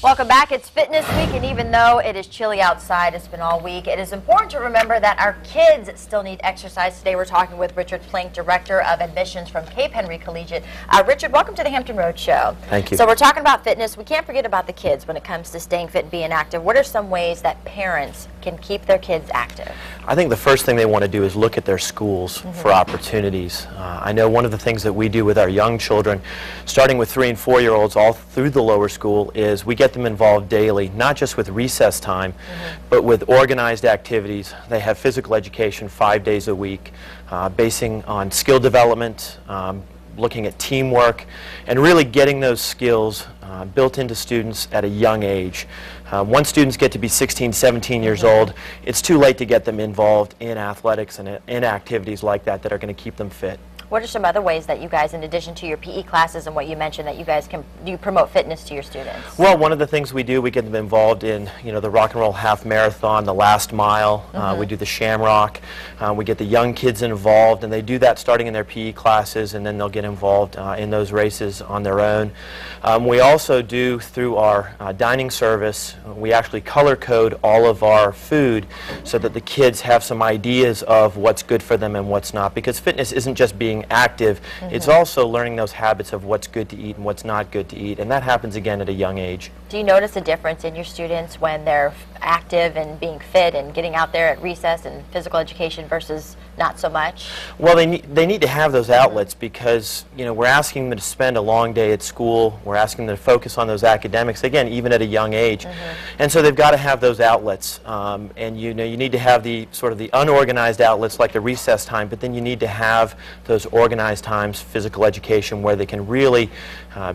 Welcome back. It's Fitness Week, and even though it is chilly outside, it's been all week, it is important to remember that our kids still need exercise. Today we're talking with Richard Plink, Director of Admissions from Cape Henry Collegiate. Richard, welcome to the Hampton Roads Show. Thank you. So we're talking about fitness. We can't forget about the kids when it comes to staying fit and being active. What are some ways that parents can keep their kids active? I think the first thing they want to do is look at their schools for opportunities. I know one of the things that we do with our young children, starting with 3- and 4-year-olds all through the lower school, is we get them involved daily, not just with recess time, but with organized activities. They have physical education 5 days a week, basing on skill development, looking at teamwork, and really getting those skills built into students at a young age. Once students get to be 16, 17 years old, it's too late to get them involved in athletics and in activities like that that are going to keep them fit. What are some other ways that you guys, in addition to your PE classes and what you mentioned, that you guys can promote fitness to your students? Well, one of the things we do, we get them involved in, the Rock and Roll Half Marathon, the Last Mile. We do the Shamrock. We get the young kids involved, and they do that starting in their PE classes, and then they'll get involved in those races on their own. We also do, through our dining service, we actually color code all of our food so that the kids have some ideas of what's good for them and what's not, because fitness isn't just being active, it's also learning those habits of what's good to eat and what's not good to eat, and that happens again at a young age. Do you notice a difference in your students when they're active and being fit and getting out there at recess and physical education versus not so much? Well, they need to have those outlets because, we're asking them to spend a long day at school, we're asking them to focus on those academics, again, even at a young age. And so they've got to have those outlets, and you need to have the sort of the unorganized outlets like the recess time, but then you need to have those organized times, physical education, where they can really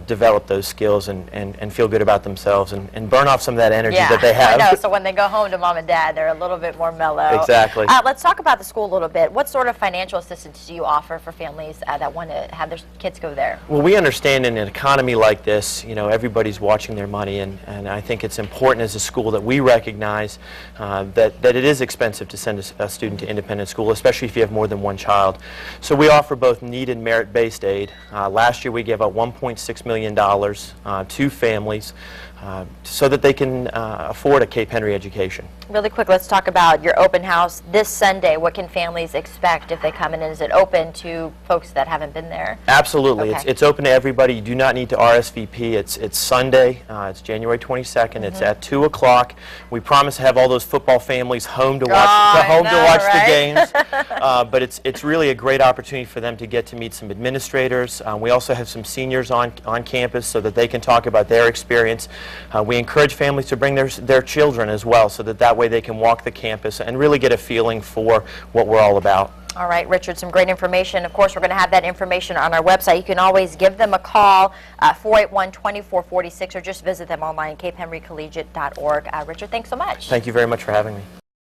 develop those skills and feel good about themselves and burn off some of that energy that they have. I know, so when they go home to mom and dad, they're a little bit more mellow. Exactly. Let's talk about the school a little bit. What sort of financial assistance do you offer for families that want to have their kids go there? Well, we understand in an economy like this, everybody's watching their money, and I think it's important as a school that we recognize that it is expensive to send a student to independent school, especially if you have more than one child. So we offer both need and merit-based aid. Last year we gave out $1.6 million to families so that they can afford a Cape Henry education. Really quick, let's talk about your open house this Sunday. What can families expect if they come in? Is it open to folks that haven't been there? Absolutely. Okay. It's open to everybody. You do not need to RSVP. It's Sunday. It's January 22nd. It's at 2 o'clock. We promise to have all those football families home to watch, the games. But it's really a great opportunity for them to get to meet some administrators. We also have some seniors on campus so that they can talk about their experience. We encourage families to bring their children as well, so that way they can walk the campus and really get a feeling for what we're all about. All right, Richard, some great information. Of course, we're going to have that information on our website. You can always give them a call, 481-2446, or just visit them online, capehenrycollegiate.org. Richard, thanks so much. Thank you very much for having me.